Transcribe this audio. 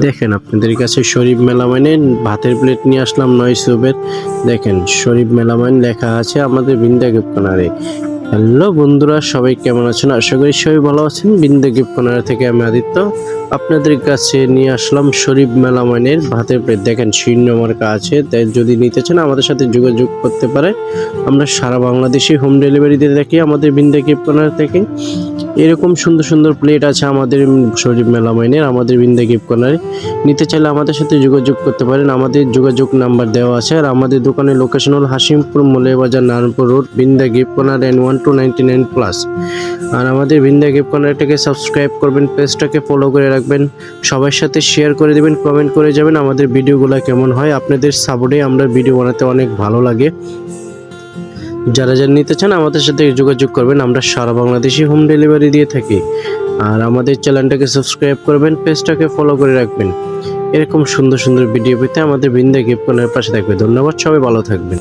দেখেন আপনাদের কাছে শরীফ মেলামাইনের ভাতের প্লেট নিয়ে আসলাম 9 সুবের। দেখেন শরীফ মেলামাইন লেখা আছে আমাদের বিন্দা গিফট কর্নারে। হ্যালো বন্ধুরা, সবাই কেমন আছেন? আশা করি সবাই ভালো আছেন। বিন্দা গিফট কর্নার থেকে আমি আদিত্য আপনাদের কাছে নিয়ে আসলাম শরীফ মেলামাইনের ভাতের প্লেট। দেখেন শূন্য মার্কা আছে, তাই যদি নিতে চান আমাদের সাথে যোগাযোগ করতে পারে। আমরা সারা বাংলাদেশে হোম ডেলিভারি দিয়ে থাকি আমাদের বিন্দা গিফট কর্নার থেকে। এরকম সুন্দর সুন্দর প্লেট আছে আমাদের শরীফ মেলামাইনের, আমাদের বিন্দা গিফট কর্নারে। নিতে চাইলে আমাদের সাথে যোগাযোগ করতে পারেন, আমাদের যোগাযোগ নাম্বার দেওয়া আছে। আর আমাদের দোকানের লোকেশন হল Hasimpur Moulvibazar Narayanpur road, Binda gift corner N1299+। আর আমাদের বিন্দা গিফট কর্নারটাকে সাবস্ক্রাইব করবেন, পেজটাকে ফলো করে রাখবেন, সবার সাথে শেয়ার করে দেবেন, কমেন্ট করে যাবেন আমাদের ভিডিওগুলো কেমন হয়। আপনাদের সাপোর্টে আমরা ভিডিও বানাতে অনেক ভালো লাগে। যারা নিতে চান আমাদের সাথে যোগাযোগ করবেন, আমরা সারা বাংলাদেশে হোম ডেলিভারি দিয়ে থাকি। আর আমাদের চ্যানেলটাকে সাবস্ক্রাইব করবেন, পেজটাকে ফলো করে রাখবেন। এরকম সুন্দর সুন্দর ভিডিও পেতে আমাদের বিন্দা গিফট কর্নারের পাশে থাকবে। ধন্যবাদ, সবাই ভালো থাকবেন।